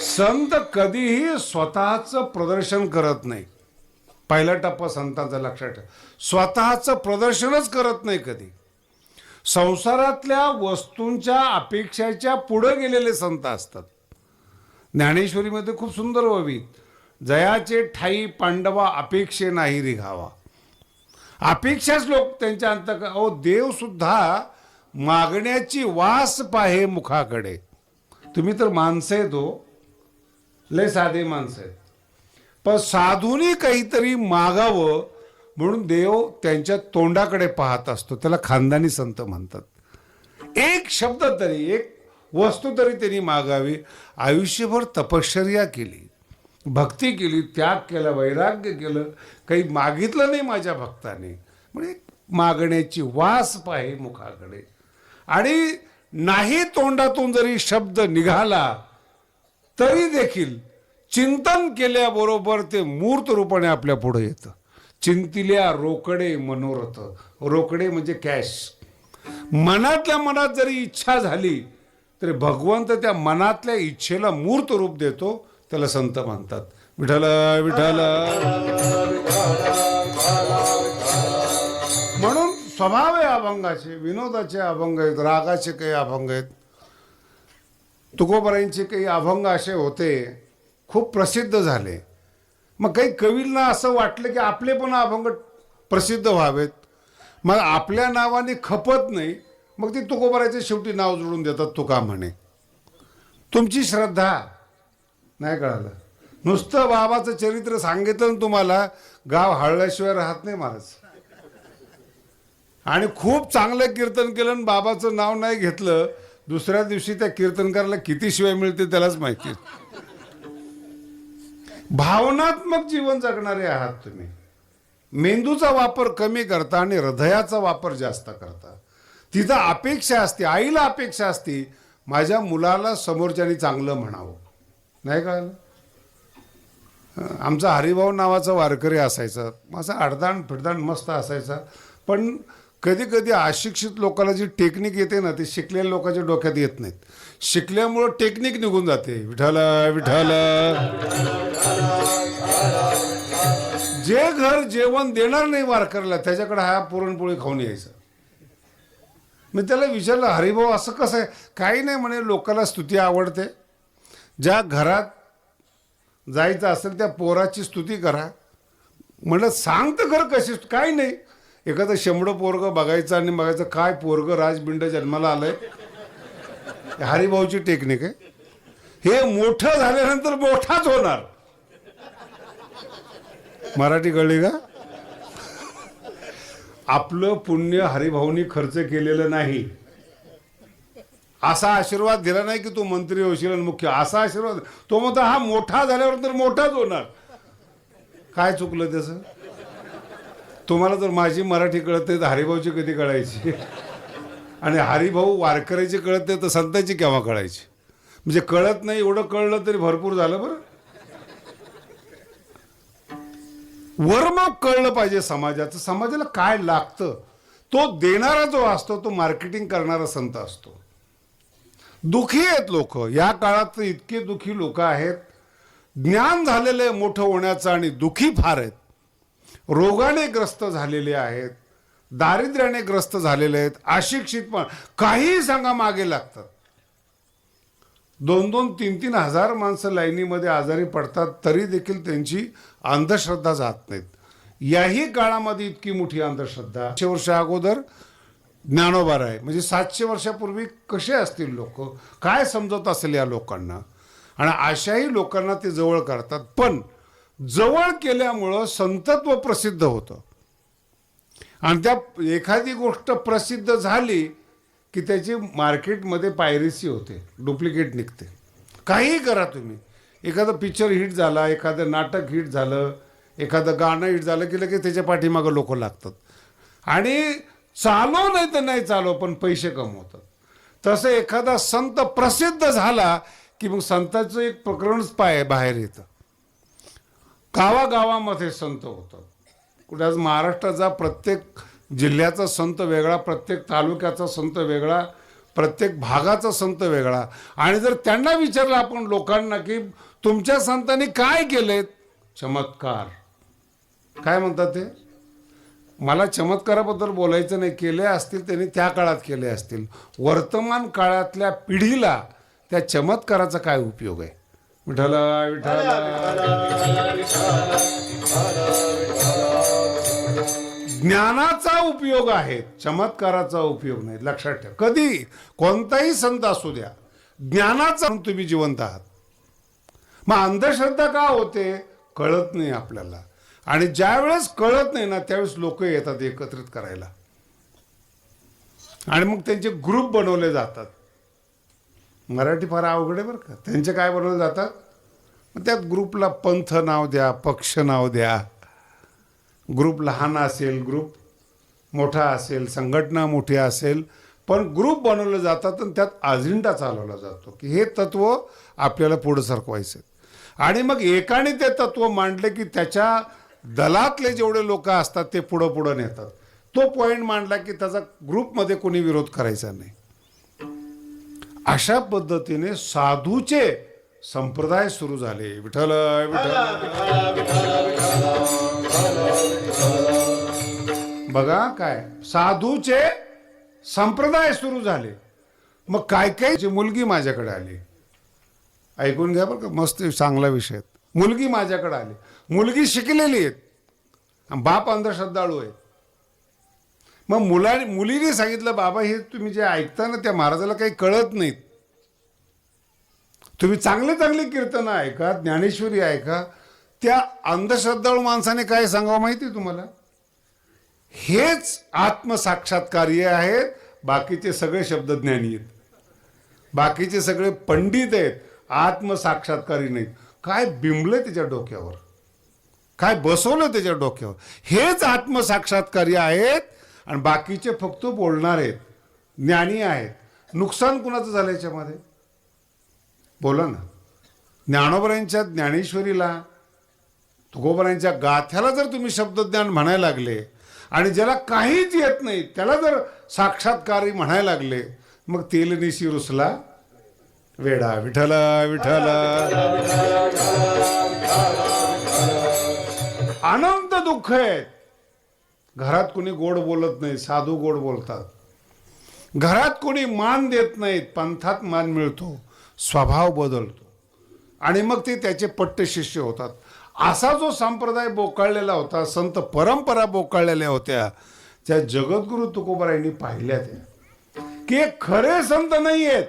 संत कधीही स्वतःचं प्रदर्शन करत नाही. पहिला टप्पा संतांचा लक्षात ठेवा, स्वतःचं प्रदर्शनच करत नाही कधी. संसारातल्या वस्तूंच्या अपेक्षाच्या पुढे गेलेले संत असतात. ज्ञानेश्वरीमध्ये खूप सुंदर ओवी, जयाचे ठाई पांडवा अपेक्षे नाही रिघावा. अपेक्षाच लोक त्यांच्या अहो देव सुद्धा मागण्याची वास पाहे मुखाकडे. तुम्ही तर माणसं आहेत हो, लय साधे माणसं आहेत, पण साधूनी काहीतरी मागावं म्हणून देव त्यांच्या तोंडाकडे पाहत असतो. त्याला खानदानी संत म्हणतात. एक शब्द तरी, एक वस्तू तरी त्यांनी मागावी. आयुष्यभर तपश्चर्या केली, भक्ती केली, त्याग केला, वैराग्य केलं, काही मागितलं नाही माझ्या भक्ताने. म्हणजे मागण्याची वास पाहे मुखाकडे. आणि नाही तोंडातून जरी शब्द निघाला तरी देखील चिंतन केल्याबरोबर ते मूर्त रूपाने आपल्या पुढे येतं. चिंतिल्या रोकडे मनोरथ. रोकडे म्हणजे कॅश. मनातल्या मनात जरी इच्छा झाली तरी भगवंत त्या मनातल्या इच्छेला मूर्त रूप देतो. त्याला संत म्हणतात. विठ्ठल विठ्ठल. म्हणून स्वभाव आहे अभंगाचे, विनोदाचे अभंग आहेत, रागाचे काही अभंग आहेत. तुकोबारायांचे काही अभंग असे होते, खूप प्रसिद्ध झाले. मग काही कवींना असं वाटलं की आपले पण अभंग प्रसिद्ध व्हावेत. मग आपल्या नावाने खपत नाही, मग ते तुकोबाराचे शेवटी नाव जोडून देतात, तुका म्हणे. तुमची श्रद्धा नाही. कळालं? नुसतं बाबाचं चरित्र सांगितलं ना तुम्हाला, गाव हळल्याशिवाय राहत नाही महाराज. आणि खूप चांगलं कीर्तन केलं आणि बाबाचं नाव नाही घेतलं, दुसऱ्या दिवशी त्या कीर्तनकाराला किती शिवाय मिळते त्यालाच माहिती. भावनात्मक जीवन जगणारे आहात तुम्ही. मेंदूचा वापर कमी करता आणि हृदयाचा वापर जास्त करता. तिथं अपेक्षा असते, आईला अपेक्षा असते, माझ्या मुलाला समोरच्यानी चांगलं म्हणावं. नाही कळलं? आमचा हरिभाऊ नावाचा वारकरी असायचा, माझा अडदाण फिडदाण मस्त असायचा. पण कधी कधी अशिक्षित लोकांना जी टेक्निक येते ना, ती शिकलेल्या लोकांच्या डोक्यात येत नाहीत. शिकल्यामुळं टेक्निक निघून जाते. विठ्ठल विठ्ठल. जे घर जेवण देणार नाही वारकऱ्याला, त्याच्याकडे हा पुरणपोळी खाऊन यायचं. मी त्याला विचारलं, हरिभाऊ असं कसं आहे? काही नाही म्हणे, लोकांना स्तुती आवडते. ज्या घरात जायचं असेल त्या पोराची स्तुती करा. म्हणलं सांग तर खरं कशी. काही नाही, एखादं शेंबडं पोरगं बघायचं आणि बघायचं काय पोरगं राजबिंड जन्माला आलंय. हरिभाऊची टेक्निक आहे. हे मोठं झाल्यानंतर मोठाच होणार. मराठी कळली का? आपलं पुण्य हरिभाऊनी खर्च केलेलं नाही. असा आशीर्वाद दिला नाही की तू मंत्री होशील आणि मुख्य. असा आशीर्वाद तो म्हणतो हा मोठा झाल्यावर तर मोठाच होणार. काय चुकलं त्याचं? तुम्हाला जर माझी मराठी कळत नाही तर हरिभाऊची कधी कळायची? आणि हरिभाऊ वारकऱ्याची कळत नाही तर संतांची केव्हा कळायची? म्हणजे कळत नाही एवढं कळलं तरी भरपूर झालं. बरं, वर्म कळलं पाहिजे समाजाचं. समाजाला काय लागतं तो देणारा जो असतो तो मार्केटिंग करणारा संत असतो. दुखी आहेत लोक या काळात, इतके दुखी लोक आहेत. ज्ञान झालेले मोठं होण्याचं आणि दुखी फार आहेत. रोगाने ग्रस्त झालेले आहेत, दारिद्र्याने ग्रस्त झालेले आहेत, अशिक्षित पण काही सांगा मागे लागतात. 2-2, 3-3 हजार माणसं लाईनीमध्ये आजारी पडतात तरी देखील त्यांची अंधश्रद्धा जात नाहीत. याही काळामध्ये इतकी मोठी अंधश्रद्धा. 700 वर्ष अगोदर ज्ञानोबा आहे, म्हणजे 700 वर्षापूर्वी कसे असतील लोक, काय समजत असेल या लोकांना. आणि अशाही लोकांना ते जवळ करतात. पण जवळ केल्यामुळं संतत्व प्रसिद्ध होतं. आणि त्या एखादी गोष्ट प्रसिद्ध झाली की त्याची मार्केटमध्ये पायरेसी होते, डुप्लिकेट निघते. काहीही करा तुम्ही. एखादं पिक्चर हिट झाला, एखादं नाटक हिट झालं, एखादं गाणं हिट झालं की लगेच त्याच्या पाठीमागं लोक लागतात. आणि चालव नाही तर नाही चालव पण पैसे कमवतात. तसं एखादा संत प्रसिद्ध झाला की मग संताचं एक प्रकरणच बाहेर येतं. गावागावामध्ये संत होतात. कुठे आज महाराष्ट्राचा प्रत्येक जिल्ह्याचा संत वेगळा, प्रत्येक तालुक्याचा संत वेगळा, प्रत्येक भागाचा संत वेगळा. आणि जर त्यांना विचारलं आपण लोकांना की तुमच्या संतांनी काय केलेत, चमत्कार, काय म्हणतात ते, मला चमत्काराबद्दल बोलायचं नाही, केले असतील त्यांनी त्या काळात केले असतील, वर्तमान काळातल्या पिढीला त्या चमत्काराचा काय उपयोग आहे. विठ्ठल विठ्ठल. ज्ञानाचा उपयोग आहे, चमत्काराचा उपयोग नाही, लक्षात ठेवा. कधी कोणताही संत असू द्या, ज्ञानाचा तुम्ही जिवंत आहात. मग अंधश्रद्धा का होते, कळत नाही आपल्याला. आणि ज्या वेळेस कळत नाही ना त्यावेळेस लोक येतात एकत्रित करायला आणि मग त्यांचे ग्रुप बनवले जातात. मराठी फार अवघड आहे बरं का. त्यांचे काय बनवले जातात, मग त्या ग्रुपला पंथ नाव द्या, पक्ष नाव द्या. ग्रुप लहान असेल, ग्रुप मोठा असेल, संघटना मोठी असेल, पण ग्रुप बनवले जातात आणि त्यात अजेंडा चालवला जातो की हे तत्व आपल्याला पुढे सरकवायचे. आणि मग एकाने ते तत्व मांडले की त्याच्या दलातले जेवढे लोक असतात ते पुढं पुढं नेतात. तो पॉइंट मांडला की त्याचा ग्रुपमध्ये कोणी विरोध करायचा नाही. अशा पद्धतीने साधूचे संप्रदाय सुरू झाले. विठ्ठल बघा काय, साधूचे संप्रदाय सुरू झाले. मग काय काय, मुलगी माझ्याकडे आली, ऐकून घ्या बरं का, मस्त चांगला विषय. मुलगी माझ्याकडे आली, मुलगी शिकलेली आहेत, बाप अंधश्रद्धाळू आहे. मग मुलीने सांगितलं, बाबा हे तुम्ही जे ऐकता ना त्या महाराजाला काही कळत नाहीत, तुम्ही चांगले चांगले कीर्तन ऐका, ज्ञानेश्वरी ऐका. त्या अंधश्रद्धाळू माणसाने काय सांगावं माहिती तुम्हाला, हेच आत्मसाक्षात्कारी आहेत, बाकीचे सगळे शब्दज्ञानी आहेत, बाकीचे सगळे पंडित आहेत, आत्मसाक्षात्कारी नाहीत. काय बिंबलं त्याच्या डोक्यावर, काय बसवलं त्याच्या डोक्यावर, हेच आत्मसाक्षात्कारी आहेत आणि बाकीचे फक्त बोलणार आहेत, ज्ञानी आहेत. नुकसान कुणाचं झालं याच्यामध्ये, बोला ना. ज्ञानोबरांच्या ज्ञानेश्वरीला, तुकोबरांच्या गाथ्याला जर तुम्ही शब्दज्ञान म्हणायला लागले आणि ज्याला काहीच येत नाही त्याला जर साक्षात्कारी म्हणायला लागले, मग तेलनिशी रुसला वेडा. विठ्ठल विठ्ठल. अनंत दुःख आहेत. घरात कोणी गोड बोलत नाही, साधू गोड बोलतात. घरात कोणी मान देत नाहीत, पंथात मान मिळतो, स्वभाव बदलतो आणि मग ते त्याचे पट्ट शिष्य होतात. असा जो संप्रदाय बोकाळलेला होता, संत परंपरा बोकाळलेल्या होत्या, त्या जगद्गुरु तुकोबारायांनी पाहिल्या त्या की खरे संत नाही आहेत,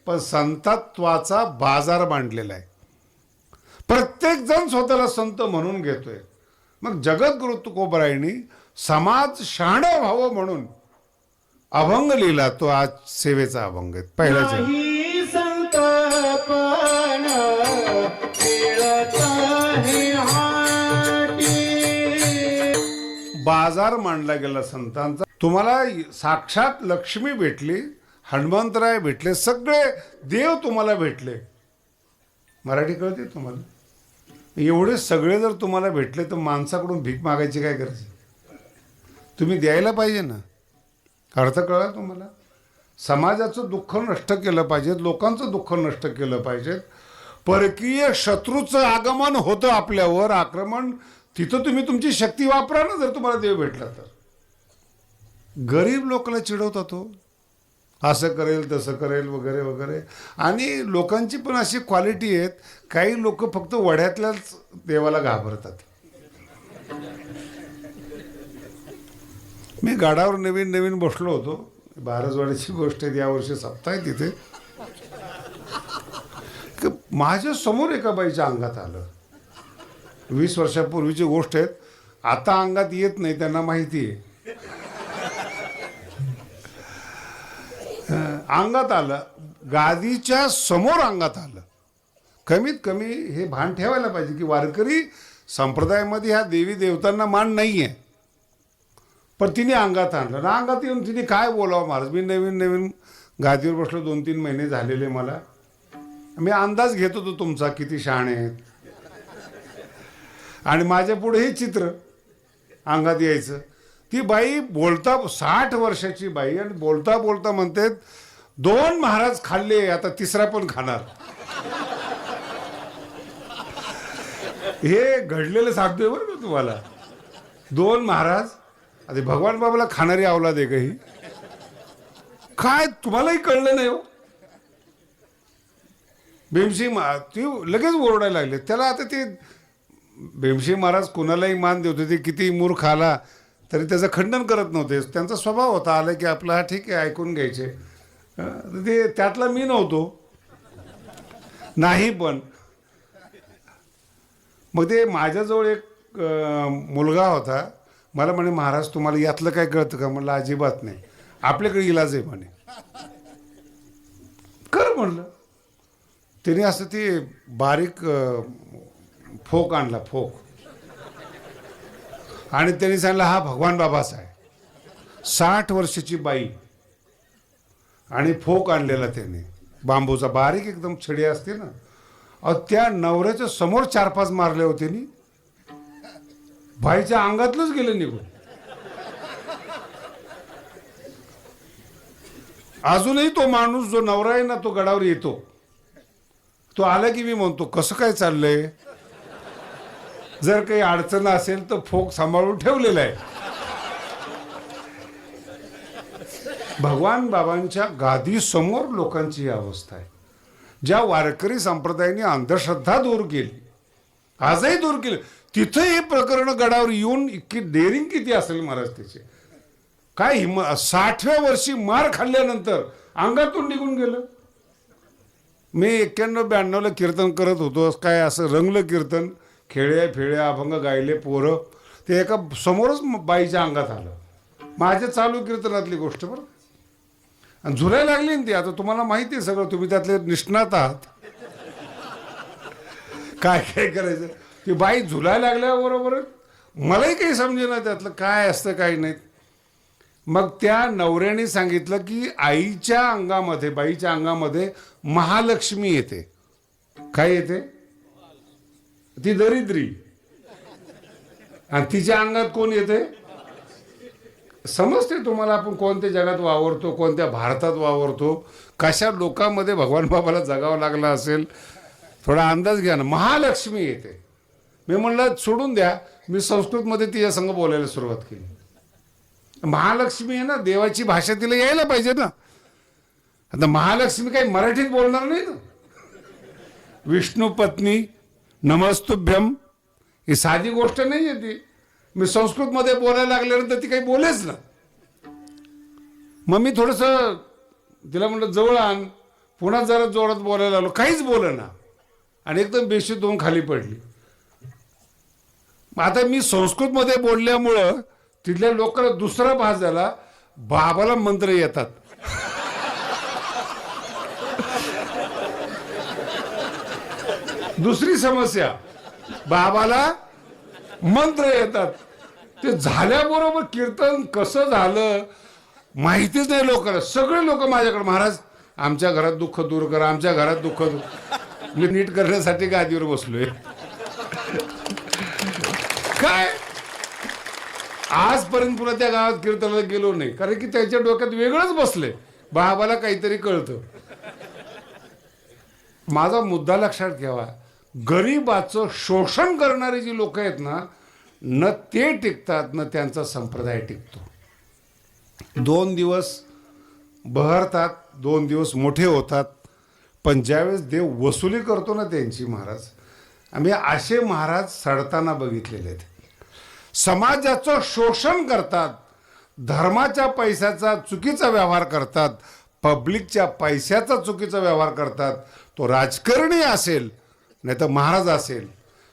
पण संतत्वाचा बाजार मांडलेला आहे. प्रत्येक जण स्वतःला संत म्हणून घेतोय. मग जगद्गुरु तुकोबारायांनी समाज शहाणा व्हावं म्हणून अभंग लिहिला. तो आज सेवेचा अभंग आहे. पहिला बाजार मांडला गेला संतांचा. तुम्हाला साक्षात लक्ष्मी भेटली, हनुमंतराय भेटले, सगळे देव तुम्हाला भेटले. मराठी कळते तुम्हाला. एवढे सगळे जर तुम्हाला भेटले तर माणसाकडून भीक मागायची काय गरज? तुम्ही द्यायला पाहिजे ना. अर्थ कळला तुम्हाला. समाजाचं दुःख नष्ट केलं पाहिजे, लोकांचं दुःख नष्ट केलं पाहिजे. परकीय शत्रूचं आगमन होतं आपल्यावर, आक्रमण, तिथं तुम्ही तुमची शक्ती वापरा ना. जर तुम्हाला देव भेटला तर गरीब लोकांना चिडवता तो, असं करेल तसं करेल वगैरे वगैरे. आणि लोकांची पण अशी क्वालिटी आहेत, काही लोक फक्त वड्यातल्याच देवाला घाबरतात. मी गाडावर नवीन नवीन बसलो होतो, बारसवाडीची गोष्ट आहे, यावर्षी सप्ताह आहे तिथे. माझ्या समोर एका बाईच्या अंगात आलं. 20 वर्षापूर्वीची गोष्ट आहे, आता अंगात येत नाही, त्यांना माहिती आहे. अंगात आलं, गादीच्या समोर अंगात आलं. कमीत कमी हे भान ठेवायला पाहिजे की वारकरी संप्रदायामध्ये ह्या देवी देवतांना मान नाही आहे, पण तिने अंगात आणलं ना. अंगात येऊन तिने काय बोलावं महाराज. मी नवीन नवीन गादीवर बसलो, 2-3 महिने झालेले मला. मी अंदाज घेत होतो तुमचा किती शहाणे आहेत, आणि माझ्या पुढे हे चित्र अंगात यायचं. ती बाई बोलता, 60 वर्षाची बाई, आणि बोलता बोलता म्हणते, 2 महाराज खाल्ले, आता तिसरा पण खाणार. हे घडलेलं सांगतोय बरं का तुम्हाला. 2 महाराज, आता भगवान बाबाला खाणारी अवलाद आहे काही, काय तुम्हालाही कळलं नाही हो. भीमसिंग ती लगेच ओरडायला लागले त्याला. आता ते भीमसिंग महाराज कुणालाही मान देत होते, किती मूर्ख आला तरी त्याचं खंडन करत नव्हते. त्यांचा स्वभाव होता, आलं की आपला हा ठीक आहे ऐकून घ्यायचे. ते त्यातला मी नव्हतो नाही. पण मग ते माझ्याजवळ एक मुलगा होता, मला म्हणे महाराज तुम्हाला यातलं काय कळतं का? म्हणलं अजिबात नाही, आपल्याकडे इलाज आहे म्हणे. कर म्हणलं. त्याने असं ते बारीक फोक आणला, फोक, आणि त्यांनी सांगितलं हा भगवान बाबाचा आहे. 60 वर्षाची बाई आणि फोक आणलेला त्याने, बांबूचा बारीक एकदम छडी असते ना. त्या नवऱ्याच्या समोर 4-5 मारले होते नी, बाईच्या अंगातलंच गेलं निघून. अजूनही तो माणूस जो नवरा आहे ना तो गडावर येतो. तो आला की मी म्हणतो कसं काय चाललंय, जर काही अडचण असेल तर फोक सांभाळून ठेवलेला आहे. भगवान बाबांच्या गादी समोर लोकांची ही अवस्था आहे. ज्या वारकरी संप्रदायाने अंधश्रद्धा दूर केली, आजही दूर केली, तिथं हे प्रकरण गडावर येऊन इतकी डेअरिंग किती असेल महाराज त्याचे. काय हिम्मत. 60व्या वर्षी मार खाल्ल्यानंतर अंगातून निघून गेलं. मी 91-92ला कीर्तन करत होतो, काय असं रंगलं कीर्तन, खेळ्या फेळ्या अभंग गायले पोरं, ते एका समोरच बाईच्या अंगात आलं. माझ्या चालू कीर्तनातली गोष्ट बरं. आणि झुलायला लागली ना ती. आता तुम्हाला माहिती आहे सगळं, तुम्ही त्यातले निष्णात आहात. काय काय करायचं. ती बाई झुलायला लागल्याबरोबर मलाही काही समजेना त्यातलं काय असतं काही नाही. मग त्या नवऱ्याने सांगितलं की आईच्या अंगामध्ये, बाईच्या अंगामध्ये महालक्ष्मी येते. काय येते? ती दरिद्री. आणि तिच्या अंगात कोण येते? समजते तुम्हाला आपण कोणत्या जगात वावरतो, कोणत्या भारतात वावरतो, कशा लोकांमध्ये भगवान बाबाला जगावं लागलं असेल, थोडा अंदाज घ्या ना. महालक्ष्मी येते. मी म्हणलं सोडून द्या, मी संस्कृतमध्ये तिच्या संग बोलायला सुरुवात केली. महालक्ष्मी आहे ना, देवाची भाषा तिला यायला पाहिजे ना. आता महालक्ष्मी काही मराठीत बोलणार नाही ना. विष्णू पत्नी नमस्तुभ्यम ही साधी गोष्ट नाही आहे ती. मी संस्कृतमध्ये बोलायला लागल्यानंतर ती काही बोलेच ना. मग मी थोडंसं तिला म्हटलं जवळ आण, पुन्हा जरा जोरात बोलायला लागलो, काहीच बोल ना, आणि एकदम बेशुद्ध होऊन खाली पडली. आता मी संस्कृतमध्ये बोलल्यामुळं तिथल्या लोकांना दुसरा भास झाला, बाबाला मंत्र येतात. दुसरी समस्या, बाबाला मंत्र येतात. ते झाल्याबरोबर कीर्तन कसं झालं माहितीच नाही लोकांना. सगळे लोक माझ्याकडे, महाराज आमच्या घरात दुःख दूर करा, आमच्या घरात दुःख दूर. मी नीट करण्यासाठी गादीवर बसलोय. काय आजपर्यंत पुन्हा त्या गावात कीर्तनाला गेलो नाही, कारण की त्याच्या डोक्यात वेगळंच बसले, बाबाला काहीतरी कळतं. माझा मुद्दा लक्षात घ्यावा, गरीबाचं शोषण करणारी जी लोक आहेत ना, न ते टिकतात न त्यांचा संप्रदाय टिकतो. 2 दिवस बहरतात, 2 दिवस मोठे होतात, पण ज्यावेळेस देव वसुली करतो ना त्यांची, महाराज आम्ही असे महाराज सडताना बघितलेले आहेत. समाजाचं शोषण करतात, धर्माच्या पैशाचा चुकीचा व्यवहार करतात, पब्लिकच्या पैशाचा चुकीचा व्यवहार करतात. तो राजकारणी असेल, नाही तर महाराज असेल,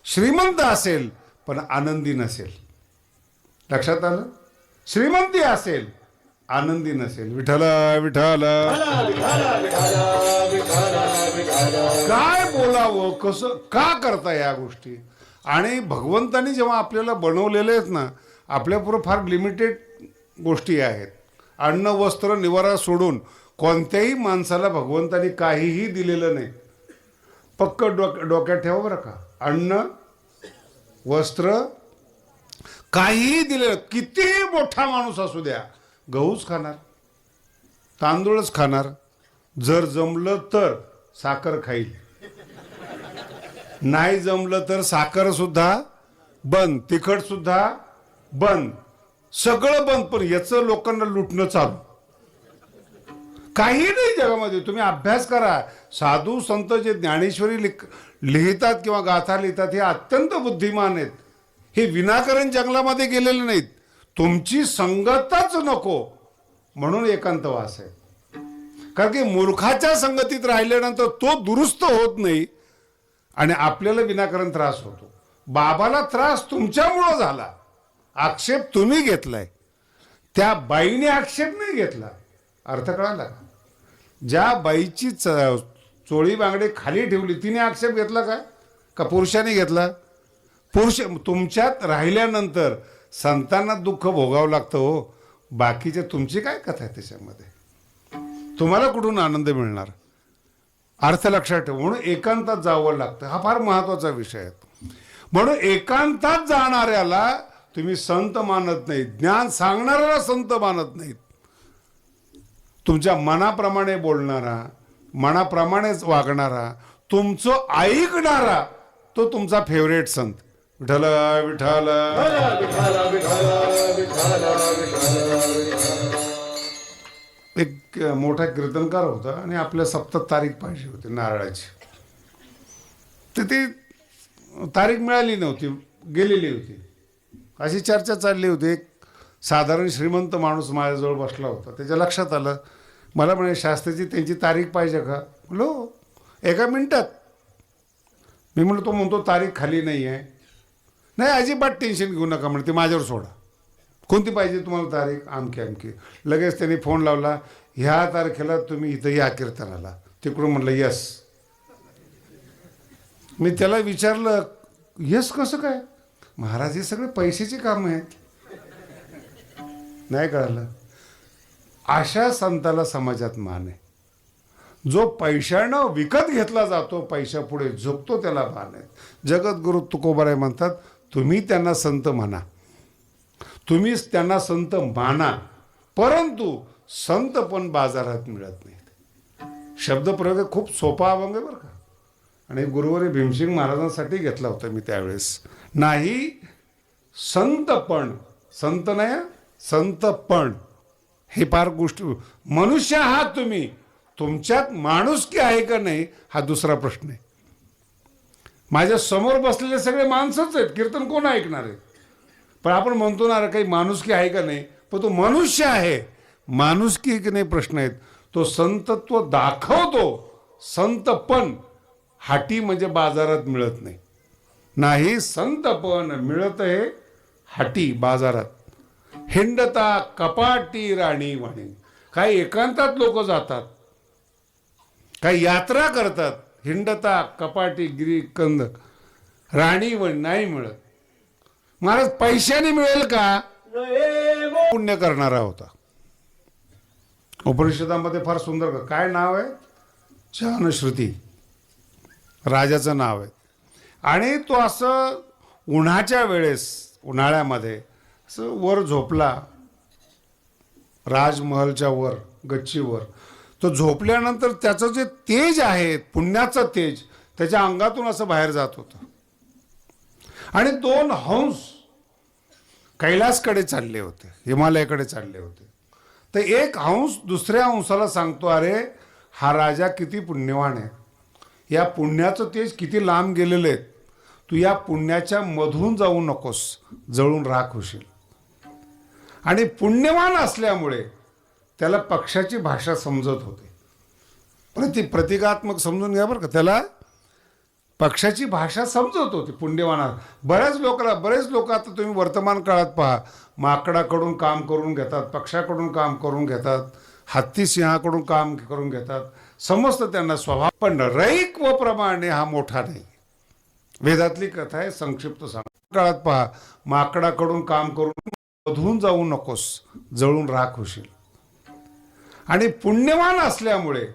श्रीमंत असेल पण आनंदी नसेल. लक्षात आलं? श्रीमंती असेल, आनंदी नसेल. विठ्ठल विठ्ठल काय बोलावं, कसं का करता या गोष्टी. आणि भगवंतानी जेव्हा आपल्याला बनवलेले आहेत ना, आपल्यापुढं फार लिमिटेड गोष्टी आहेत. अन्न वस्त्र निवारा सोडून कोणत्याही माणसाला भगवंतानी काहीही दिलेलं नाही. पक्क डोक्यात ठेवा बरं का. अन्न वस्त्र काहीही दिलेलं, किती मोठा माणूस असू द्या, गहूच खाणार, तांदूळच खाणार, जर जमलं तर साखर खाईल, नाही जमलं तर साखर सुद्धा बंद, तिखट सुद्धा बंद, सगळं बंद. पण याचं लोकांना लुटणं चालू. काही नाही जगामध्ये. तुम्ही अभ्यास करा. साधू संत जे ज्ञानेश्वरी लिहितात किंवा गाथा लिहितात हे अत्यंत बुद्धिमान आहेत. हे विनाकारण जंगलामध्ये गेलेले नाहीत. तुमची संगतच नको म्हणून एकांतवास आहे. कारण की मूर्खाच्या संगतीत राहिल्यानंतर तो दुरुस्त होत नाही आणि आपल्याला विनाकारण त्रास होतो. बाबाला त्रास तुमच्यामुळं झाला, आक्षेप तुम्ही घेतलाय, त्या बाईने आक्षेप नाही घेतला. अर्थ कळाला का? ज्या बाईची चोळी बांगडे खाली ठेवली तिने आक्षेप घेतला का पुरुषाने घेतला? पुरुष तुमच्यात राहिल्यानंतर संतांना दुःख भोगावं लागतं हो. बाकीचे तुमची काय कथा आहे त्याच्यामध्ये? तुम्हाला कुठून आनंद मिळणार? अर्थ लक्षात ठेव. म्हणून एकांतात जावं लागतं. हा फार महत्वाचा विषय आहे. म्हणून एकांतात जाणाऱ्याला तुम्ही संत मानत नाही, ज्ञान सांगणाऱ्याला संत मानत नाहीत. तुमच्या मनाप्रमाणे बोलणारा, मनाप्रमाणेच वागणारा, तुमचं ऐकणारा, तो तुमचा फेवरेट संत. विठ्ठल विठ्ठल. एक मोठा कीर्तनकार होता आणि आपल्या सप्तक तारीख पाहिजे होती नारळाची. तर ती तारीख मिळाली नव्हती, गेलेली होती. अशी चर्चा चालली होती. एक साधारण श्रीमंत माणूस माझ्याजवळ बसला होता. त्याच्या लक्षात आलं. मला म्हणे शास्त्रीची त्यांची तारीख पाहिजे का? म्हणलो एका मिनिटात. मी म्हणलो तो म्हणतो तारीख खाली नाही आहे. नाही अजिबात टेन्शन घेऊ नका म्हणते, माझ्यावर सोडा. कोणती पाहिजे तुम्हाला तारीख? आमकी आमकी. लगेच त्यांनी फोन लावला, ह्या तारखेला तुम्ही इथं या कीर्तनाला. तिकडून म्हणलं यस. मी त्याला विचारलं यस कसं काय? महाराज हे सगळे पैशाची कामं आहेत. नाही कळालं. अशा संताला समाजात मान आहे. जो पैशानं विकत घेतला जातो, पैशापुढे झुकतो, त्याला मान आहे. जगद्गुरु तुकोबाराय म्हणतात, तुम्ही त्यांना संत म्हणा, तुम्हीच त्यांना संत माना, परंतु संत पण बाजारात मिळत नाहीत. शब्दप्रयोग खूप सोपा अभंग आहे बरं का. आणि गुरुवारी भीमसिंग महाराजांसाठी घेतला होता मी त्यावेळेस. नाही संत पण, संत नाही संत पण, हे फार गोष्ट. मनुष्य आहात तुम्ही, तुमच्यात माणुसकी आहे का नाही हा दुसरा प्रश्न आहे. माझ्या समोर बसलेले सगळे माणसंच आहेत. कीर्तन कोण ऐकणार आहे? पण आपण म्हणतो ना काही माणुसकी आहे का नाही, पण तो मनुष्य आहे. माणुसकी की नाही प्रश्न आहेत. तो संतत्व दाखवतो. संत पण हाटी म्हणजे बाजारात मिळत नाही. नाही संत पण मिळत आहे हाटी बाजारात. हिंडता कपाटी राणी वाणी. काही एकांतात लोक जातात, काही यात्रा करतात. हिंडता कपाटी गिरी कंद राणी वणी नाही मिळत. महाराज पैशाने मिळेल का? पुण्य करणारा होता. उपनिषदामध्ये फार सुंदर काय नाव आहे? जानश्रुती राजाचं नाव आहे. आणि तो असं उन्हाच्या वेळेस, उन्हाळ्यामध्ये असं वर झोपला राजमहलच्या वर गच्चीवर. तो झोपल्यानंतर त्याचं जे तेज आहे, पुण्याचं तेज, त्याच्या अंगातून असं बाहेर जात होतं. आणि 2 हंस कैलासकडे चालले होते, हिमालयाकडे चालले होते. तर एक हंस दुसऱ्या हंसाला सांगतो, अरे हा राजा किती पुण्यवान आहे, या पुण्याचं तेज किती लांब गेलेलं आहे, तू या पुण्याच्या मधून जाऊ नकोस, जळून राख होशील. आणि पुण्यवान असल्यामुळे त्याला पक्षाची भाषा समजत होती. प्रतिकात्मक समजून घ्या बरं का. त्याला पक्षाची भाषा समजत होती पुण्यवाना. बरेच लोक आता तुम्ही वर्तमान काळात पहा, माकडाकडून काम करून घेतात, पक्षाकडून काम करून घेतात, हत्ती सिंहाकडून काम करून घेतात. समजतं त्यांना स्वभाव. पण रैक व प्रमाणे हा मोठा नाही. वेदातली कथा आहे, संक्षिप्त सांग. काळात पहा, माकडाकडून काम करून मधून जाऊ नकोस, जळून राख होशील. आणि पुण्यवान असल्यामुळे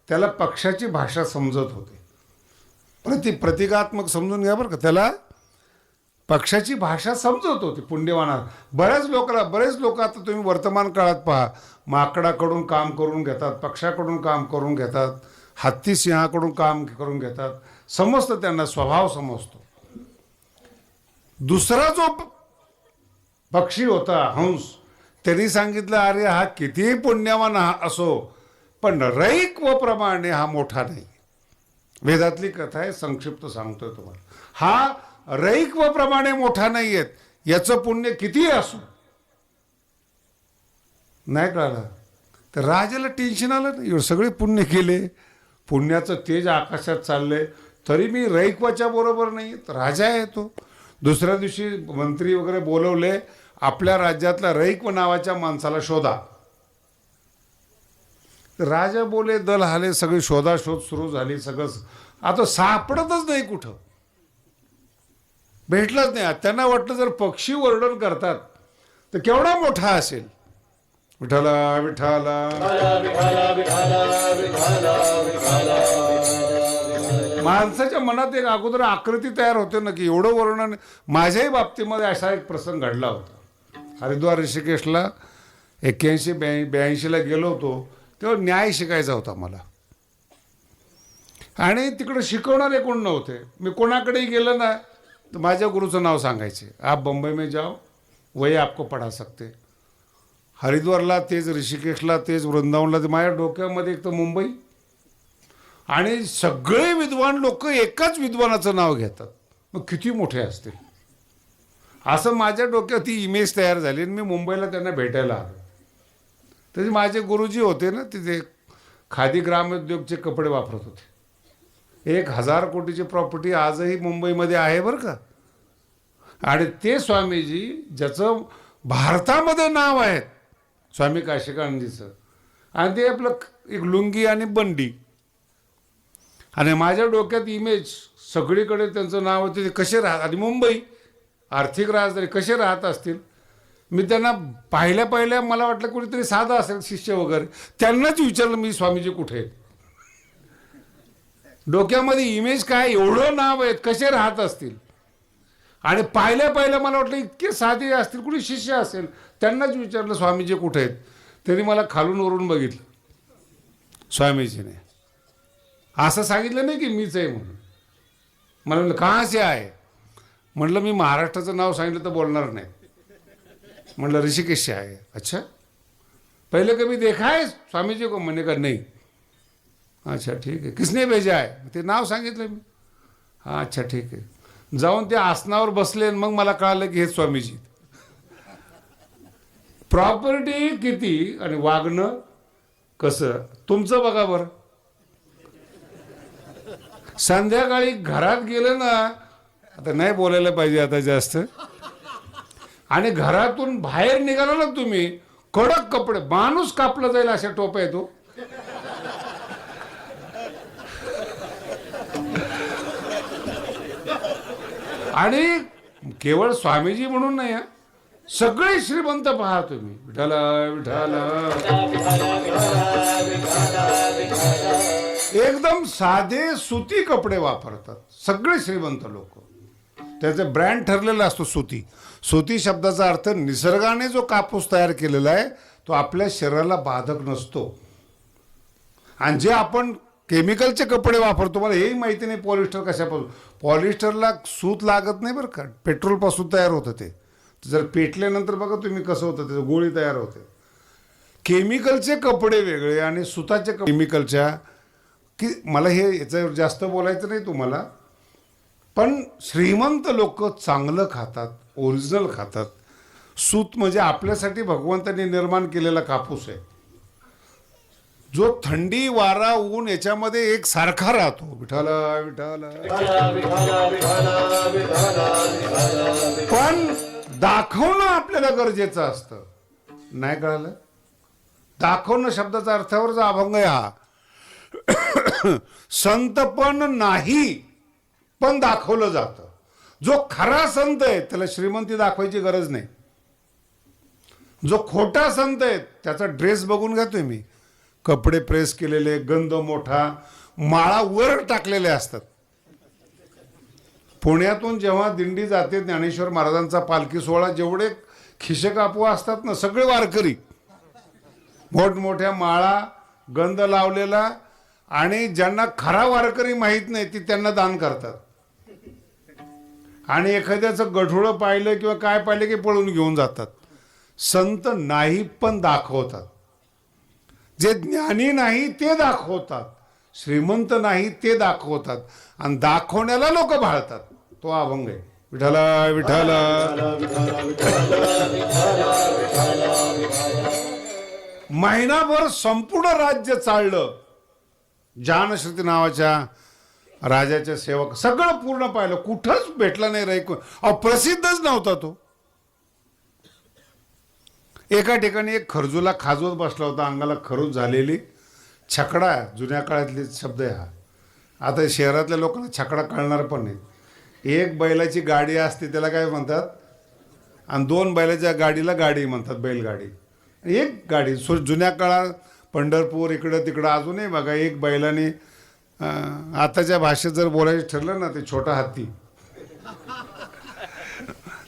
त्याला पक्षाची भाषा समजत होती. प्रतिकात्मक समजून घ्या बरं का. त्याला पक्षाची भाषा समजवतो ती पुण्यवाना. बरेच लोक आता तुम्ही वर्तमान काळात पहा, माकडाकडून काम करून घेतात, पक्षाकडून काम करून घेतात, हत्ती सिंहाकडून काम करून घेतात. समजतं त्यांना, स्वभाव समजतो. दुसरा जो पक्षी होता हंस, त्यांनी सांगितलं अरे हा कितीही पुण्यवान असो पण रैक्वप्रमाणे हा मोठा नाही. वेदातली कथा आहे, संक्षिप्त सांगतोय तुम्हाला. हा रैक्वप्रमाणे मोठा नाही आहेत, याचं पुण्य कितीही असो. नाही कळलं तर राजाला टेन्शन आलं नाही. एवढं सगळे पुण्य केले, पुण्याचं तेज आकाशात चाललंय, तरी मी रैक्वाच्या बरोबर नाही. तर राजा आहे तो. दुसऱ्या दिवशी मंत्री वगैरे बोलवले, आपल्या राज्यातल्या रैक्व नावाच्या माणसाला शोधा. राजा बोले, दल हाले, सगळी शोधाशोध सुरू झाली. सगळं आता सापडतच नाही, कुठं भेटलंच नाही. त्यांना वाटलं जर पक्षी वर्णन करतात तर केवढा मोठा असेल. विठाला विठाला माणसाच्या मनात एक अगोदर आकृती तयार होते ना की एवढं वर्णन. माझ्याही बाबतीमध्ये असा एक प्रसंग घडला होता. हरिद्वार ऋषिकेशला 81-82ला गेलो होतो, तेव्हा न्याय शिकायचा होता मला. आणि तिकडे शिकवणारे कोण नव्हते. मी कोणाकडेही गेलं ना तर माझ्या गुरुचं नाव सांगायचे, आप बंबई में जाओ वही आपको पढ़ा सकते. हरिद्वारला तेच, ऋषिकेशला तेच, वृंदावनला ते. माझ्या डोक्यामध्ये एक तर मुंबई आणि सगळे विद्वान लोक एकाच विद्वानाचं नाव घेतात, मग किती मोठे असतील असं माझ्या डोक्यात ती इमेज तयार झाली. आणि मी मुंबईला त्यांना भेटायला आलो. तरी माझे गुरुजी होते ना तिथे, खादी ग्रामोद्योगचे कपडे वापरत होते. 1000 कोटीची प्रॉपर्टी आजही मुंबईमध्ये आहे बरं का. आणि ते स्वामीजी ज्याचं भारतामध्ये नाव आहे, स्वामी काशिकानंदजीचं, आणि ते आपलं एक लुंगी आणि बंडी. आणि माझ्या डोक्यात इमेज सगळीकडे त्यांचं नाव होते. ते कसे राहत, आणि मुंबई आर्थिक राजधानी, कसे राहत असतील. मी त्यांना पाहिल्या मला वाटलं कोणीतरी साधा असेल शिष्य वगैरे, त्यांनाच विचारलं मी, स्वामीजी कुठे आहेत. डोक्यामध्ये इमेज काय, एवढं नाव आहेत, कसे राहत असतील. आणि पाहिल्या मला वाटलं इतके साधे असतील, कुणी शिष्य असेल. त्यांनाच विचारलं स्वामीजी कुठे आहेत. त्यांनी मला खालून वरून बघितलं. स्वामीजीने असं सांगितलं नाही की मीच आहे म्हणून. मला म्हणलं कहाँ से आहे. म्हटलं मी महाराष्ट्राचं नाव सांगितलं तर बोलणार नाही. म्हटलं ऋषिकेश से आहे. अच्छा, पहले कभी देखा है स्वामीजी को. मैंने कहा नहीं. अच्छा ठीक आहे, किसने भेजा आहे. ते नाव सांगितलं मी. हां अच्छा ठीक आहे. जाऊन त्या आसनावर बसले, मग मला कळालं की हे स्वामीजी. प्रॉपर्टी किती आणि वागणं कसं तुमचं बघा बरं. संध्याकाळी घरात गेलं ना, आता नाही बोलायला पाहिजे आता जास्त, आणि घरातून बाहेर निघाला ना तुम्ही, कडक कपडे, माणूस कापला जाईल अशा टोप्या येतो. आणि केवळ स्वामीजी म्हणून नाही, सगळे श्रीमंत पहा तुम्ही. विठाला विठाला एकदम साधे सुती कपडे वापरतात सगळे श्रीमंत लोक. त्याचा ब्रँड ठरलेला असतो सुती. सुती शब्दाचा अर्थ निसर्गाने जो कापूस तयार केलेला आहे तो आपल्या शरीराला बाधक नसतो. आणि जे आपण केमिकलचे कपडे वापरतो, मला हेही माहिती नाही पॉलिस्टर कशापासून. पॉलिस्टरला सूत लागत नाही बरं का, पेट्रोलपासून तयार होतं ते. जर पेटल्यानंतर बघा तुम्ही कसं होतं, त्याचं गोळी तयार होते. केमिकलचे कपडे वेगळे आणि सुताचे केमिकलच्या, की मला हे याचं जास्त बोलायचं नाही तुम्हाला. पण श्रीमंत लोक चांगलं खातात, ओरिजिनल खातात. सूत म्हणजे आपल्यासाठी भगवंतांनी निर्माण केलेला कापूस आहे, जो थंडी वारा ऊन याच्यामध्ये एक सारखा राहतो. विठाला विठाला. पण दाखवणं आपल्याला गरजेचं असतं. नाही कळालं. दाखवणं शब्दाचा अर्थावरचा अभंग आहे हा. संत पण नाही, पण दाखवलं जातं. जो खरा संत आहे त्याला श्रीमंती दाखवायची गरज नाही. जो खोटा संत आहे त्याचा ड्रेस बघून घ्या तुम्ही, कपडे प्रेस केलेले, गंध मोठा, माळा वर टाकलेले असतात, पुण्यातून जेव्हा दिंडी जाते ज्ञानेश्वर महाराजांचा पालखी सोहळा, जेवढे खिशे कापू असतात ना सगळे वारकरी, मोठमोठ्या माळा, गंध लावलेला, आणि ज्यांना खरा वारकरी माहीत नाही ती त्यांना दान करतात. आणि एखाद्याचं गठुळं पाहिलं किंवा काय पाहिलं की पळून घेऊन जातात. संत नाही पण दाखवतात. जे ज्ञानी नाही ते दाखवतात, श्रीमंत नाही ते दाखवतात, आणि दाखवण्याला लोक भाळतात. तो अभंग आहे. विठ्ठला विठ्ठला. महिनाभर संपूर्ण राज्य चाललं. जानश्रुती नावाच्या राजाच्या सेवक सगळं पूर्ण पाहिलं, कुठंच भेटला नाही रैकू. प्रसिद्धच नव्हता तो. एका ठिकाणी एक खरजूला खाजवत बसला होता, अंगाला खरूज झालेली. छकडा, जुन्या काळातले शब्द आहे हा. आता शहरातल्या लोकांना छकडा कळणार पण नाही. एक बैलाची गाडी असते त्याला काय म्हणतात, आणि 2 बैलाच्या गाडीला गाडी म्हणतात, बैलगाडी. एक गाडी जुन्या काळात पंढरपूर इकडं तिकडं अजूनही बघा, एक बैलाने, आताच्या भाषेत जर बोलायचं ठरलं ना, ते छोटा हत्ती.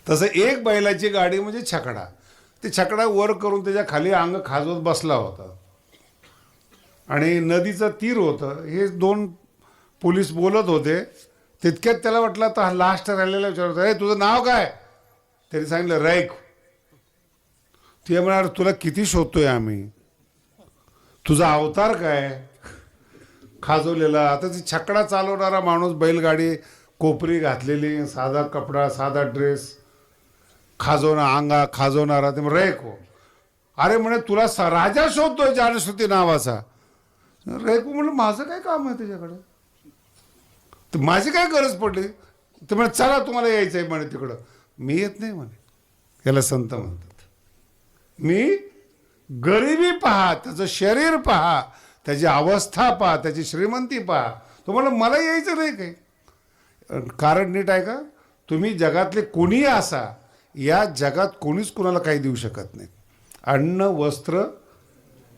तसं एक बैलाची गाडी म्हणजे छकडा. ते छकडा वर करून त्याच्या खाली अंग खाजवत बसला होता. आणि नदीचं तीर होतं. हे 2 पोलीस बोलत होते. तितक्यात त्याला वाटलं तर हा लास्ट राहिलेला विचारत, अरे तुझं नाव काय? त्यांनी सांगितलं रैक. ते म्हणाल तुला किती शोधतोय आम्ही, तुझा अवतार काय? खाजवलेला. आता ती छकडा चालवणारा माणूस, बैलगाडी, कोपरी घातलेली, साधा कपडा, साधा ड्रेस, खाजवणारा, ते रैक हो. अरे म्हणे तुला राजा शोधतोय जानश्रुती नावाचा. रैकू म्हणलं माझं काय काम आहे त्याच्याकडे, तर माझी काय गरज पडली? ते म्हणे चला तुम्हाला यायचं आहे म्हणे तिकडं. मी येत नाही म्हणे. याला संत म्हणतात. मी गरिबी पहा, त्याचं शरीर पहा, त्याची अवस्था पहा, त्याची श्रीमंती पहा, तुम्हाला मला यायचं नाही काही. कारण नीट आहे का, तुम्ही जगातले कोणीही असा, या जगात कोणीच कुणाला काही देऊ शकत नाही. अन्न, वस्त्र,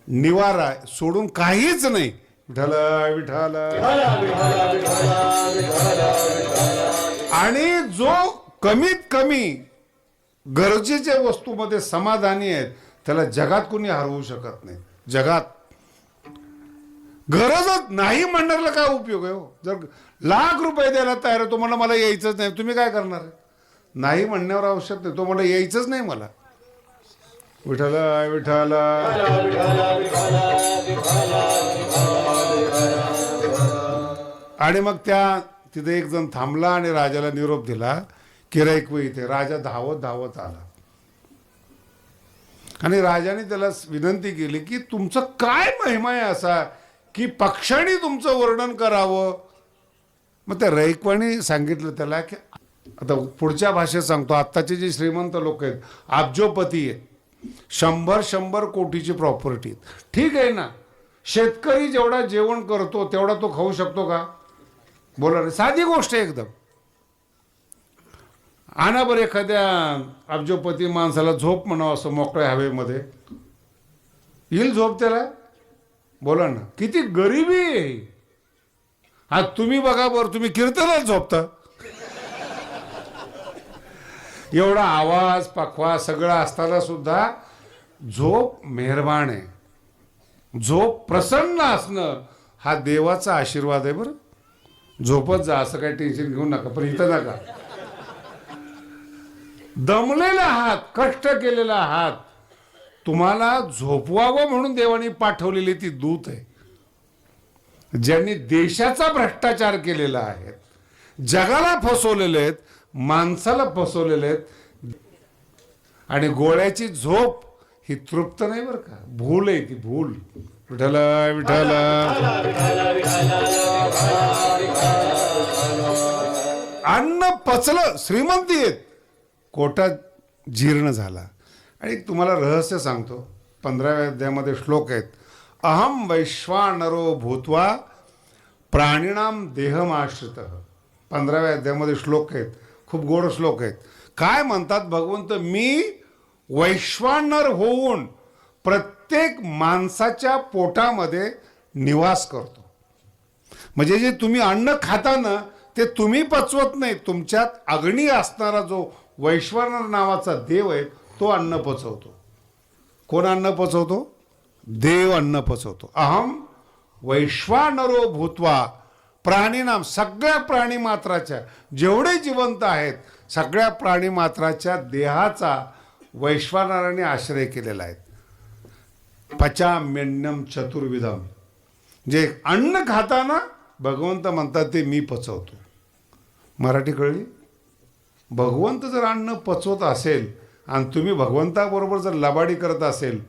निवारा सोडून काहीच नाही. विठ्ठला विठ्ठला. आणि जो कमीत कमी गरजेच्या वस्तूमध्ये समाधानी आहेत त्याला जगात कोणी हरवू शकत नाही. जगात गरजच नाही म्हणणाऱ्याला काय उपयोग आहे हो? जर लाख रुपये द्यायला तयार आहे, तो म्हणा मला यायचंच नाही, तुम्ही काय करणार आहे? नाही म्हणण्यावर आवश्यक नाही, तो म्हणा यायचंच नाही मला. विठ्ठला विठ्ठला. आणि मग तिथे एक जण थांबला आणि राजाला निरोप दिला की रैकू इथे. राजा धावत धावत आला आणि राजाने त्याला विनंती केली की तुमचं काय महिमा आहे असा की पक्षाने तुमचं वर्णन करावं. मग त्या रैकवाने सांगितलं त्याला की आता पुढच्या भाषेत सांगतो, आत्ताचे जे श्रीमंत लोक आहेत, अब्जोपती आहेत, 100 कोटीची प्रॉपर्टी. ठीक आहे ना, शेतकरी जेवढा जेवण करतो तेवढा तो खाऊ शकतो का? बोला रे, साधी गोष्ट आहे एकदम. आणा बरं एखाद्या अब्जोपती माणसाला झोप म्हणावं असं मोकळ्या हवेमध्ये, येईल झोप त्याला? बोला ना, किती गरिबी आहे. हा तुम्ही बघा बरं, तुम्ही कीर्तनात झोपता. एवढा आवाज पखवा सगळं असताना सुद्धा झोप मेहरबान आहे. झोप प्रसन्न असणं हा देवाचा आशीर्वाद आहे. बरं झोपत जा, असं काही टेन्शन घेऊ नका, पण इथं नका. दमलेला आहात, कष्ट केलेला आहात, तुम्हाला झोपवावं म्हणून देवाने पाठवलेली ती दूत आहे. ज्यांनी देशाचा भ्रष्टाचार केलेला आहे, जगाला फसवलेले आहेत, माणसाला फसवलेले आहेत. आणि गोळ्याची झोप ही तृप्त नाही बरं का, भूल आहे ती, भूल. विठ्ठला विठ्ठला. अन्न पचलं, श्रीमंती आहेत, कोटात जीर्ण झाला. आणि तुम्हाला रहस्य सांगतो, 15व्या अध्यायामध्ये श्लोक आहेत. अहम वैश्वानरो भूत्वा प्राणिनाम देहमाश्रितः. 15व्या अध्यायामध्ये श्लोक आहेत, खूप गोड श्लोक आहेत. काय म्हणतात भगवंत, मी वैश्वानर होऊन प्रत्येक माणसाच्या पोटामध्ये निवास करतो. म्हणजे जे तुम्ही अन्न खाता ना ते तुम्ही पचवत नाही, तुमच्यात अग्नी असणारा जो वैश्वानर नावाचा देव आहे तो अन्न पचवतो. कोण अन्न पचवतो? देव अन्न पचवतो. अहम वैश्वानरो भूत्वा प्राणीनाम, सगळ्या प्राणी मात्राच्या, जेवढे जिवंत आहेत सगळ्या प्राणी मात्राच्या देहाचा वैश्वानराने आश्रय केलेला आहे. पचाम्यन्नम चतुर्विधम, जे अन्न खाताना भगवंत म्हणतात ते मी पचवतो. मराठी कळली? भगवंत जर अन्न पचवत असेल आणि तुम्ही भगवंताबरोबर जर लबाडी करत असेल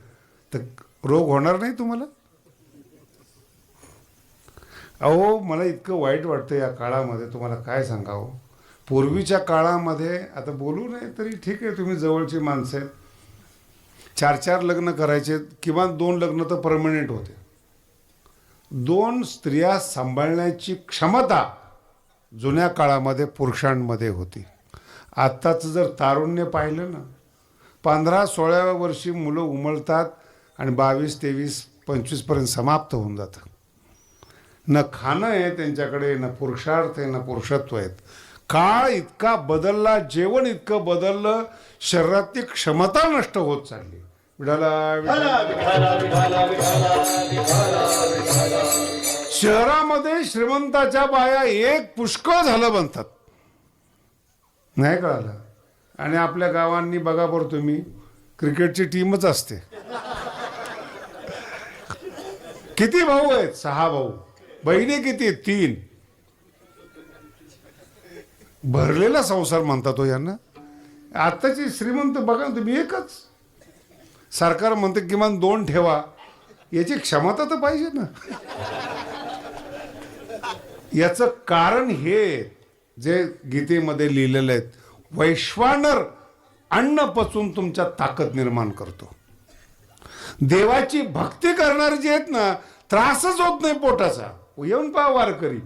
तर रोग होणार नाही तुम्हाला? अहो, मला इतकं वाईट वाटतं या काळामध्ये, तुम्हाला काय सांगावं. पूर्वीच्या काळामध्ये, आता बोलू नये तरी ठीक आहे, तुम्ही जवळची माणसं आहेत, 4-4 लग्न करायचे, किंवा 2 लग्न तर परमनंट होते. 2 स्त्रिया सांभाळण्याची क्षमता जुन्या काळामध्ये पुरुषांमध्ये होती. आत्ताचं जर तारुण्य पाहिलं ना, 15-16व्या वर्षी मुलं उमलतात आणि 22-23-25 पर्यंत समाप्त होऊन जातं. न खाणं आहे त्यांच्याकडे, न पुरुषार्थ आहे, न पुरुषत्व आहेत. काळ इतका बदलला, जेवण इतकं बदललं, शरीरातली क्षमता नष्ट होत चालली. शहरामध्ये श्रीमंताच्या बाया एक पुष्कळ झालं बनतात, नाही कळालं. आणि आपल्या गावांनी बघा बरं तुम्ही, क्रिकेटची टीमच असते. किती भाऊ आहेत? 6 भाऊ. बहिणी किती आहेत? 3. भरलेला संसार म्हणतात तो यांना. आताची श्रीमंत बघा तुम्ही, एकच. सरकार म्हणते किमान 2 ठेवा, याची क्षमता तर पाहिजे ना. याचं कारण हे जे गीतेमध्ये लिहिलेलं आहे, वैश्वानर अन्न पचून तुमच्यात ताकद निर्माण करतो. देवाची भक्ती करणारे जे आहेत ना, त्रासच होत नाही पोटाचा. येऊन पहा वारकरी,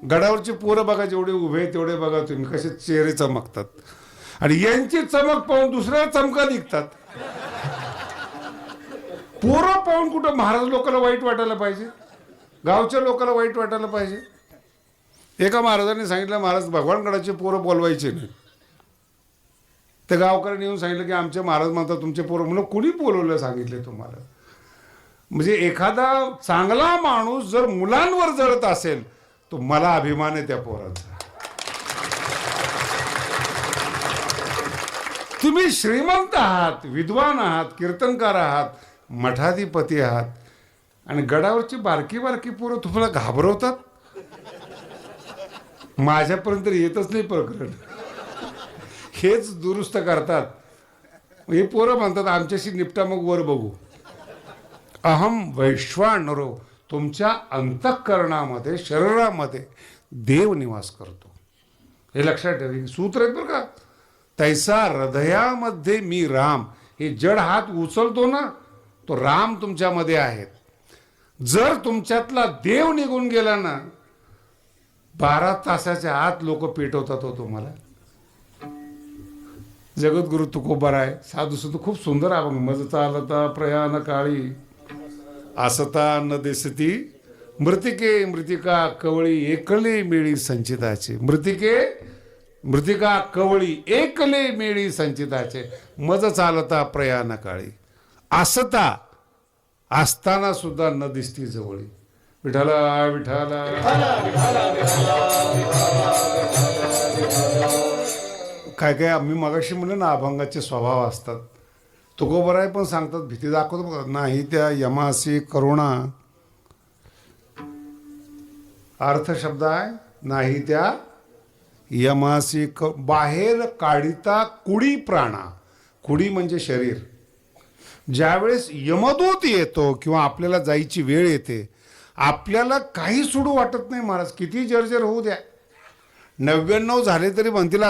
गडावरची पोरं बघा, जेवढे उभे तेवढे बघा तुम्ही, कसे चेहरे चमकतात. आणि यांची चमक पाहून दुसऱ्याला चमका निघतात. पोरं पाहून कुठं महाराज लोकांना वाईट वाटायला पाहिजे, गावच्या लोकांना वाईट वाटायला पाहिजे. एका महाराजांनी सांगितलं, महाराज भगवानगडाचे पोरं बोलवायचे नाही. ते गावकऱ्यांनी येऊन सांगितलं की आमचे महाराज म्हणतात तुमचे पोरं. म्हणून कुणी बोलवलं सांगितले तुम्हाला? म्हणजे एखादा चांगला माणूस जर मुलांवर जळत असेल तो मला अभिमान आहे त्या पोरांचा. तुम्ही श्रीमंत आहात, विद्वान आहात, कीर्तनकार आहात, मठाधिपती आहात, आणि गडावरची बारकी बारकी पोरं तुम्हाला घाबरवतात. माझ्यापर्यंत येतच नाही प्रकरण, हेच दुरुस्त करतात. हे पोरं म्हणतात आमच्याशी निपटा, मग वर बघू. अहम वैश्वानरो, तुमच्या अंतःकरणामध्ये, शरीरामध्ये देव निवास करतो. हे लक्षात ठेवा, सूत्र आहेत बरं का. तैसा हृदयामध्ये मी राम. हे जड हात उचलतो ना, तो राम तुमच्यामध्ये आहेत. जर तुमच्यातला देव निघून गेला ना, 12 तासाच्या आत लोक पेटवतात हो तुम्हाला. जगद्गुरु तुकोबार आहे, साधू सुद्धा खूप सुंदर अभंग. मज चालता प्रयाण काळी आसता न दिसती, मृतिके मृतिका कवळी एकले मेळी संचिताचे. मृतिका कवळी एकले मेळी संचिताचे. मज चालता प्रयाण काळी, आसता असताना सुद्धा न दिसती जवळी. विठाला विठाला काय काय आम्ही मगाशी म्हणलं ना, अभंगाचे स्वभाव असतात. तुकोबराय पण सांगतात, भीती दाखवतो नाही त्या यमासी करुणा. अर्थ शब्द आहे नाही त्या यमासी बाहेर काढिता कुडी प्राणा. कुडी म्हणजे शरीर. ज्यावेळेस यमदूत येतो किंवा आपल्याला जायची वेळ येते, आपल्याला काही सुडू वाटत नाही. महाराज किती जर्जर होऊ द्या, 99 झाले तरी म्हणतील